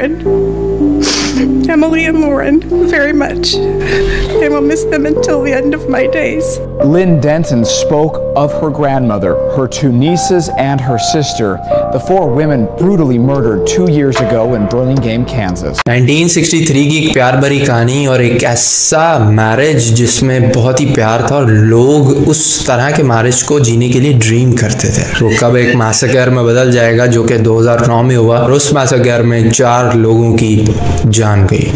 children, Emily and Lauren, very much. I will miss them until the end of my days. Lynn Denton spoke of her grandmother, her two nieces, and her sister, the four women brutally murdered 2 years ago in Burlingame, Kansas. 1963 की एक प्यार भरी कहानी और एक ऐसा marriage जिसमें बहुत ही प्यार था और लोग उस तरह के मैरिज को जीने के लिए ड्रीम करते थे। वो कब एक मैसेकर में बदल जाएगा, जो कि 2009 में हुआ और उस मैसेकर में 4 लोगों की जान गई।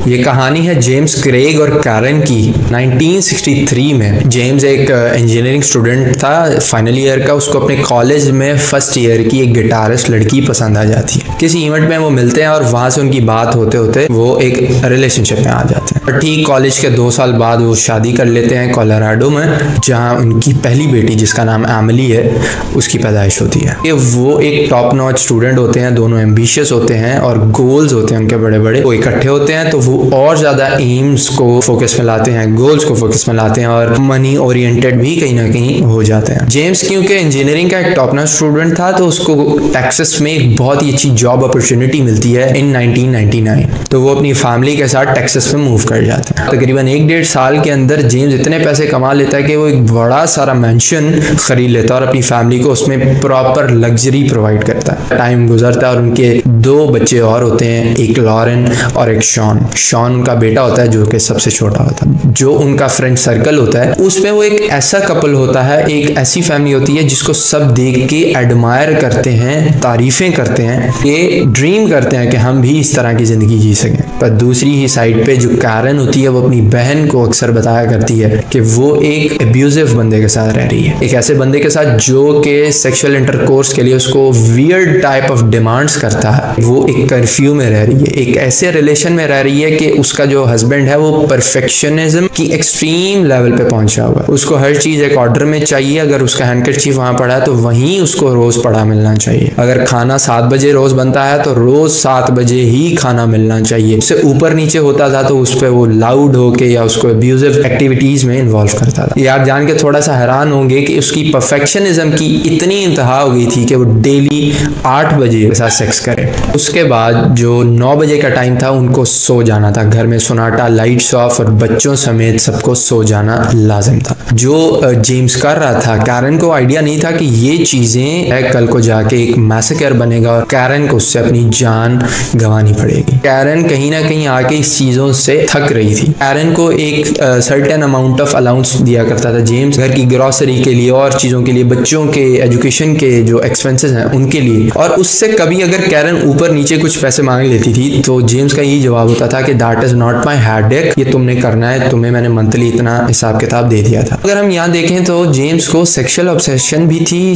ये कहानी है जेम्स क्रेग और कैरन की। 1963 में जेम्स एक इंजीनियरिंग स्टूडेंट था, फाइनल ईयर का। उसको अपने कॉलेज में फर्स्ट ईयर की एक गिटारिस्ट लड़की पसंद आ जाती है। किसी इवेंट में वो मिलते हैं और वहां से उनकी बात होते होते वो एक रिलेशनशिप में आ जाते हैं। ठीक कॉलेज के 2 साल बाद वो शादी कर लेते हैं कोलोराडो में, जहाँ उनकी पहली बेटी जिसका नाम एमिली है उसकी पैदाइश होती है। ये वो एक टॉप नॉच स्टूडेंट होते हैं, दोनों एम्बिशियस होते हैं और गोल्स होते हैं उनके बड़े बड़े। वो इकट्ठे होते हैं तो वो और ज्यादा एम्स को फोकस में लाते हैं, गोल्स को फोकस में लाते हैं और मनी ओरिएंटेड भी कहीं ना कहीं हो जाते हैं। जेम्स क्योंकि इंजीनियरिंग का एक टॉप नॉच स्टूडेंट था तो उसको टेक्सास में एक बहुत ही अच्छी जॉब अपॉर्चुनिटी मिलती है इन 1999। तो वो अपनी फैमिली के साथ टेक्सास में मूव कर जाते हैं। तकरीबन 1-1.5 साल के अंदर जेम्स इतने पैसे कमा लेता है कि वो एक बड़ा सारा मैंशन खरीद लेता है और अपनी फैमिली को उसमें प्रॉपर लग्जरी प्रोवाइड करता है। टाइम गुजरता है और उनके 2 बच्चे और होते हैं, एक लॉरेन और एक शॉन उनका बेटा होता है जो कि सबसे छोटा होता है। जो उनका फ्रेंड सर्कल होता है उसमें वो एक ऐसा कपल होता है, एक ऐसी फैमिली होती है जिसको सब देख के एडमायर करते हैं, तारीफें करते हैं, ये ड्रीम करते हैं कि हम भी इस तरह की जिंदगी जी सकें। पर दूसरी ही साइड पे जो कैरन होती है वो अपनी बहन को अक्सर बताया करती है कि वो एक एब्यूजिव बंदे के साथ रह रही है, एक ऐसे बंदे के साथ जो कि सेक्सुअल इंटरकोर्स के लिए उसको वियर्ड टाइप ऑफ डिमांड्स करता है। वो एक कर्फ्यू में रह रही है, एक ऐसे रिलेशन में रह रही है कि उसका जो हस्बैंड है वो परफेक्शनिज्म की एक्सट्रीम लेवल पे पहुंचा हुआ है। उसको हर चीज एक ऑर्डर में चाहिए। अगर उसका हैंडकरचीफ वहां पड़ा है तो वहीं उसको रोज पड़ा मिलना चाहिए। अगर खाना 7 बजे रोज बनता है तो रोज 7 बजे ही खाना मिलना चाहिए। उससे ऊपर नीचे होता था तो उस पर वो लाउड होके या उसको अब्यूजिव एक्टिविटीज में इन्वॉल्व करता था। ये आप जान के थोड़ा सा हैरान होंगे कि उसकी परफेक्शनिज्म की इतनी इंतहा हो गई थी कि वो डेली 8 बजे के साथ सेक्स करे। उसके बाद जो 9 बजे का टाइम था उनको सो जाना था। घर में सन्नाटा, लाइट्स ऑफ और बच्चों समेत सबको सो जाना लाजिम था। जो जेम्स कर रहा था, कैरन को आइडिया नहीं था कि ये चीजें कल को जाके एक मैसेकर बनेगा और कैरन को उससे अपनी जान गंवानी पड़ेगी। कैरन कहीं ना कहीं आके इस चीजों से थक रही थी। कैरन को एक सर्टेन अमाउंट ऑफ अलाउंस दिया करता था जेम्स, घर की ग्रोसरी के लिए और चीजों के लिए, बच्चों के एजुकेशन के जो एक्सपेंसेस हैं उनके लिए। और उससे कभी अगर कैरन ऊपर नीचे कुछ पैसे मांग लेती थी तो जेम्स का यही जवाब होता था कि that is not my headache, ये तुमने करना है, तुम्हें मैंने मंथली इतना हिसाब किताब दे दिया था। अगर हम यहाँ देखें तो जेम्स को सेक्सुअल ऑब्सेशन भी थी,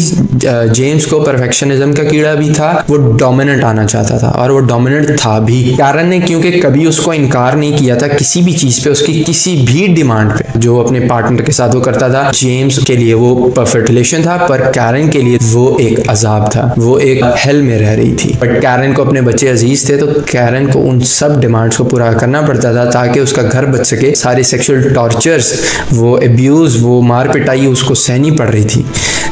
जेम्स को परफेक्शनिज्म का कीड़ा भी था, वो डोमिनेंट आना चाहता था और वो डोमिनेंट था भी। कैरन ने क्योंकि कभी उसको इनकार नहीं किया था किसी भी चीज पे, उसकी किसी भी डिमांड पे जो अपने पार्टनर के साथ वो करता था। जेम्स के लिए वो परफेक्ट रिलेशन था पर कैरन के लिए वो एक अजाब था, वो एक हेल में रह रही थी। बट कैरन को अपने बच्चे अजीज थे तो कैरन को उन सब डिमांड्स को पूरा करना पड़ता था ताकि उसका घर बच सके। सारे सेक्सुअल टॉर्चर्स, वो एब्यूज, वो मार पिटाई उसको सहनी पड़ रही थी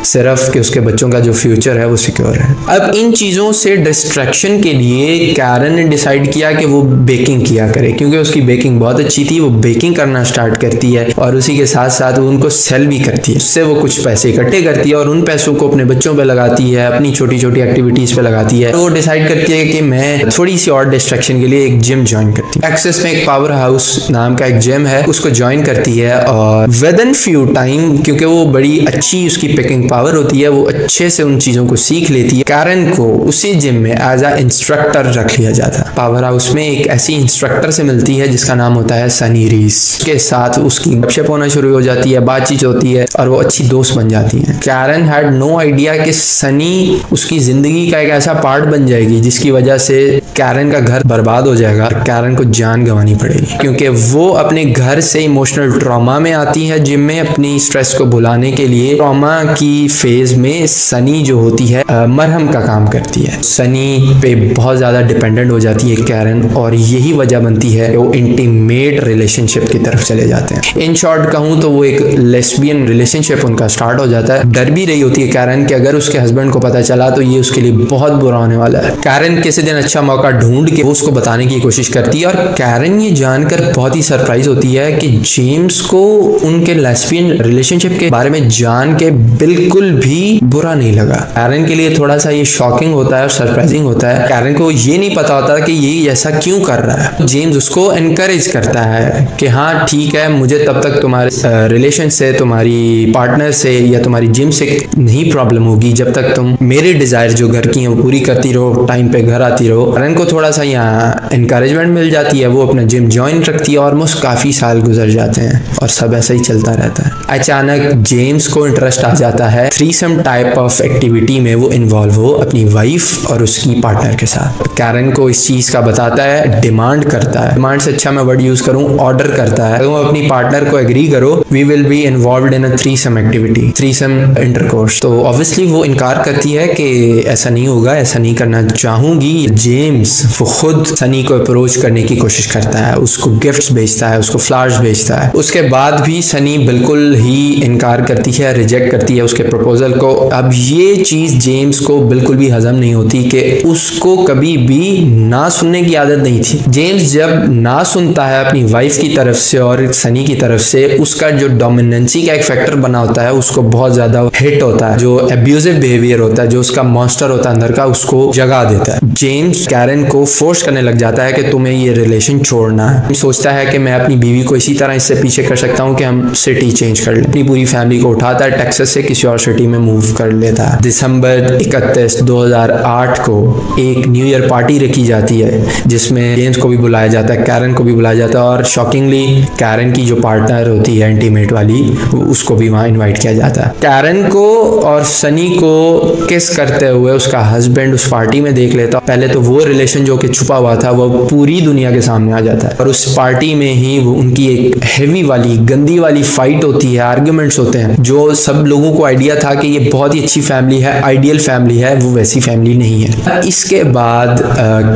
सिर्फ कि उसके बच्चों का जो फ्यूचर है वो सिक्योर है। अब इन चीज़ों से डिस्ट्रैक्शन के लिए कैरन ने डिसाइड किया कि वो बेकिंग किया करे, क्योंकि उसकी बेकिंग बहुत अच्छी थी। वो बेकिंग करना स्टार्ट करती है और उसी के साथ साथ वो उनको सेल भी करती है। उससे वो कुछ पैसे इकट्ठे करती है और उन पैसों को अपने बच्चों पे लगाती है, अपनी छोटी छोटी एक्टिविटीज़ पे लगाती है। तो वो डिसाइड करती है कि मैं थोड़ी सी और डिस्ट्रैक्शन के लिए एक जिम ज्वाइन करती हूँ। टेक्सास में एक पावर हाउस नाम का एक जिम है, उसको ज्वाइन करती है और विद इन फ्यू टाइम, क्योंकि वो बड़ी अच्छी उसकी पिकिंग पावर होती है, वो अच्छे से उन चीज़ों को सीख लेती है। कैरन को उसी जिम में एज अ इंस्ट्रक्टर रख लिया जाता है। पावर हाउस में एक ऐसी इंस्ट्रक्टर से मिलती है जिसका नाम होता है सनी रीस। उसके साथ उसकी गपशप होना शुरू हो जाती है, बातचीत होती है और वो अच्छी दोस्त बन जाती है। कैरन हैड नो आइडिया कि सनी उसकी जिंदगी का एक ऐसा पार्ट बन जाएगी जिसकी वजह से कैरन का घर बर्बाद हो जाएगा, कैरन को जान गंवानी पड़ेगी, क्योंकि वो अपने घर से इमोशनल ट्रॉमा में आती है जिम में अपनी स्ट्रेस को भुलाने के लिए। ट्रॉमा की इसी फेज में सनी जो होती है मरहम का काम करती है। सनी पे बहुत ज़्यादा डिपेंडेंट हो जाती है कैरन, और यही वजह बनती है कि वो इंटीमेट रिलेशनशिप की तरफ चले जाते हैं। इन शॉर्ट कहूँ तो वो एक लेस्बियन रिलेशनशिप उनका स्टार्ट हो जाता है। डर भी रही होती है कैरन कि अगर उसके हस्बैंड को पता चला तो ये उसके लिए बहुत बुरा होने वाला है। कैरन किसी दिन अच्छा मौका ढूंढ के उसको बताने की कोशिश करती है, और कैरन ये जानकर बहुत ही सरप्राइज होती है कि जेम्स को उनके लेस्बियन रिलेशनशिप के बारे में जान के बिल्कुल भी बुरा नहीं लगा। कैरन के लिए थोड़ा सा ये शॉकिंग होता है और सरप्राइजिंग होता है। कैरन को ये नहीं पता होता कि ये ऐसा क्यों कर रहा है। जेम्स उसको एनकरेज करता है कि हाँ ठीक है, मुझे तब तक तुम्हारे रिलेशन से, तुम्हारी पार्टनर से या तुम्हारी जिम से नहीं प्रॉब्लम होगी जब तक तुम मेरे डिजायर जो घर की हैं वो पूरी करती रहो, टाइम पे घर आती रहो। कैरन को थोड़ा सा यहाँ एनकरेजमेंट मिल जाती है, वो अपना जिम ज्वाइन रखती है। ऑलमोस्ट काफी साल गुजर जाते हैं और सब ऐसा ही चलता रहता है। अचानक जेम्स को इंटरेस्ट आ जाता है थ्रीसम टाइप ऑफ एक्टिविटी में वो इन्वॉल्व हो अपनी वाइफ और उसकी पार्टनर के साथ। कैरन को इस चीज का बताता है, डिमांड करता है, डिमांड से अच्छा मैं वर्ड यूज करूं, ऑर्डर करता है, तुम अपनी पार्टनर को एग्री करो, we will be involved in a threesome activity, threesome intercourse. तो ऑब्वियसली वो इनकार करती है कि ऐसा नहीं होगा, ऐसा नहीं करना चाहूंगी। जेम्स वो खुद सनी को अप्रोच करने की कोशिश करता है, उसको गिफ्ट्स भेजता है, उसको फ्लावर्स भेजता है। उसके बाद भी सनी बिल्कुल ही इनकार करती है, रिजेक्ट करती है उसके प्रपोजल को। अब ये चीज जेम्स को बिल्कुल भी हजम नहीं होती कि उसको कभी भी ना सुनने की आदत नहीं थी। जेम्स जब ना सुनता है अपनी वाइफ की तरफ से और सनी की तरफ से, उसका जो डोमिनेंसी का एक फैक्टर बना होता है उसको बहुत ज्यादा हिट होता है। जो एब्यूजिव बिहेवियर होता है, जो उसका मॉन्स्टर होता है अंदर का, उसको जगा देता है। जेम्स कैरन को फोर्स करने लग जाता है कि तुम्हें ये रिलेशन छोड़ना है। सोचता है कि मैं अपनी बीवी को इसी तरह इससे पीछे कर सकता हूँ कि हम सिटी चेंज कर लें। अपनी पूरी फैमिली को उठाता है, टेक्सास से किसी और सिटी में मूव कर लेता है। दिसंबर 31, 2008 को एक न्यू ईयर पार्टी रखी जाती है जिसमें जेम्स को भी बुलाया जाता है, कैरन को भी बुलाया जाता है, और शॉकिंगली कैरन की जो पार्टनर होती है इंटीमेट वाली, उसको भी वहां इनवाइट किया जाता है। कैरन को और सनी को किस करते हुए उसका हस्बैंड उस पार्टी में देख लेता। पहले तो वो रिलेशन जो कि छुपा हुआ था वो पूरी दुनिया के सामने आ जाता है, और उस पार्टी में ही वो उनकी एक हेवी वाली, गंदी वाली फाइट होती है, आर्ग्यूमेंट्स होते हैं। जो सब लोगों को आइडिया था कि ये बहुत ही अच्छी फैमिली है, आइडियल फैमिली है, वो वैसी फैमिली नहीं है। इसके बाद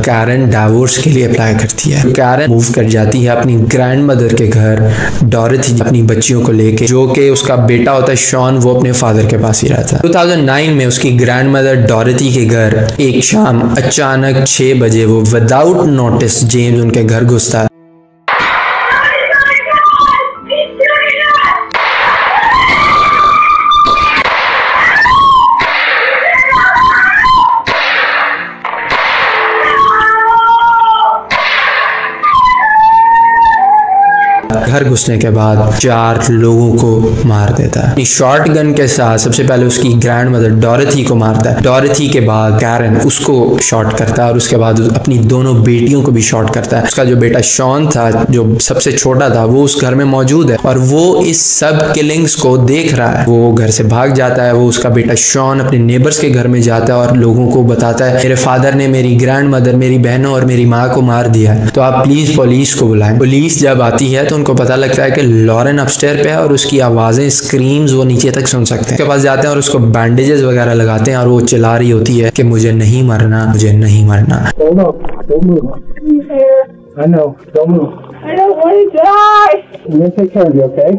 कैरन डाइवोर्स के लिए अप्लाई करती है। कैरन मूव कर जाती है अपनी ग्रैंड मदर के घर, डॉरेथी अपनी बच्चियों को लेके, जो कि उसका बेटा होता है शॉन, वो अपने फादर के पास ही रहता है। 2009 में उसकी ग्रैंड मदर डॉरेथी के घर एक शाम अचानक 6 बजे वो विदाउट नोटिस जेम्स उनके घर घुसता है। घर घुसने के बाद 4 लोगों को मार देता है। शॉर्ट गन के साथ सबसे पहले उसकी ग्रैंड मदर डॉरेथी को मारता है। डॉरेथी के बाद कैरन उसको शॉट करता है, और उसके बाद अपनी दोनों बेटियों को भी शॉट करता है। उसका जो बेटा शॉन था, जो सबसे छोटा था, वो उस घर में मौजूद है और वो इस सब किलिंग्स को देख रहा है। वो घर से भाग जाता है। वो उसका बेटा शॉन अपने नेबर्स के घर में जाता है और लोगों को बताता है मेरे फादर ने मेरी ग्रैंड मदर, मेरी बहनों और मेरी माँ को मार दिया है, तो आप प्लीज पुलिस को बुलाएं। पुलिस जब आती है तो उनको पता लगता है कि लॉरेन अपस्टेयर पे है और उसकी आवाजें, स्क्रीम्स वो नीचे तक सुन सकते हैं। उसके पास जाते हैं और उसको बैंडेजेस वगैरह लगाते हैं और वो चिल्ला रही होती है कि मुझे नहीं मरना, मुझे नहीं मरना। I know. Don't move. I don't want to die. I'm gonna take care of you, okay?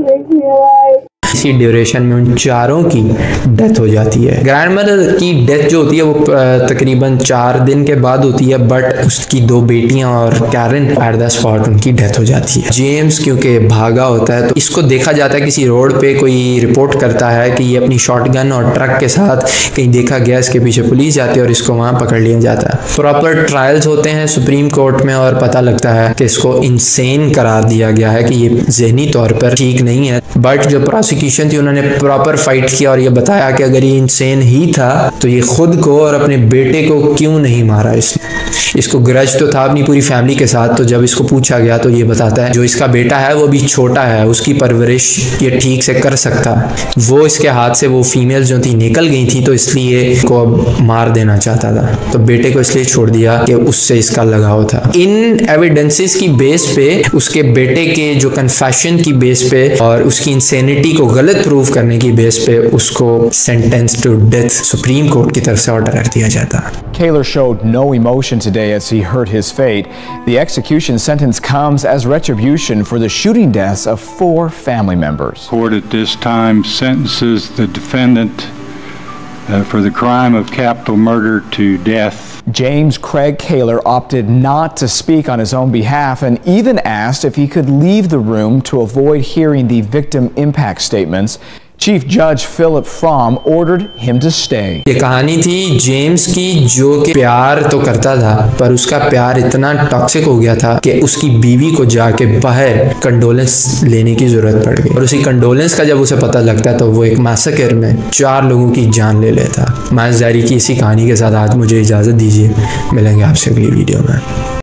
Make me alive. इसी ड्यूरेशन में उन चारों की डेथ हो जाती है। ग्रैंड मदर की डेथ जो होती है वो तकरीबन 4 दिन के बाद होती है, बट उसकी 2 बेटियां और कैरन एट द स्पॉट उनकी डेथ हो जाती है। जेम्स क्योंकि भागा होता है तो इसको देखा जाता है किसी रोड पे, कोई रिपोर्ट करता है कि ये अपनी शॉटगन और ट्रक के साथ कहीं देखा गया, इसके पीछे पुलिस जाती है और इसको वहां पकड़ लिया जाता है। प्रॉपर ट्रायल्स होते हैं सुप्रीम कोर्ट में और पता लगता है कि इसको इंसेन करार दिया गया है कि ये जहनी तौर पर ठीक नहीं है, बट जो प्रोसिक्यूशन थी उन्होंने प्रॉपर फाइट किया और ये बताया कि अगर ये इंसेन ही था तो ये खुद को और अपने बेटे को क्यों नहीं मारा। इसको ग्रज तो था अपनी पूरी फैमिली के साथ, तो जब इसको पूछा गया तो ये बताता है जो इसका बेटा है वो भी छोटा है, उसकी परवरिश ये ठीक से कर सकता है, वो इसके हाथ से वो फीमेल जो थी निकल गई थी तो इसलिए इसको अब मार देना चाहता था, तो बेटे को इसलिए छोड़ दिया कि उससे इसका लगाव था। इन एविडेंसेस की बेस पे, उसके बेटे के जो कन्फेशन की बेस पे और उसकी इंसेनिटी को गलत प्रूव करने की बेस पे उसको sentence to death supreme court की तरफ से ऑर्डर कर दिया जाता। Kaler showed no emotion today as he heard his fate. The execution sentence comes as retribution for the shooting deaths of 4 family members. Court at this time sentences the defendant for the crime of capital murder to death. James Craig Kaler opted not to speak on his own behalf and even asked if he could leave the room to avoid hearing the victim impact statements. Chief Judge Philip Fromm ordered him to stay. ये कहानी थी James की, जो कि प्यार तो करता था पर उसका प्यार इतना टॉक्सिक हो गया था कि उसकी बीवी को जाके बाहर कंडोलेंस लेने की जरूरत पड़ गई, और उसी कंडोलेंस का जब उसे पता लगता तो वो एक मैसेकर में 4 लोगों की जान ले लेता। माज़ ज़ाहरी की इसी कहानी के साथ आज मुझे इजाज़त दीजिए, मिलेंगे आपसे अगली वीडियो में।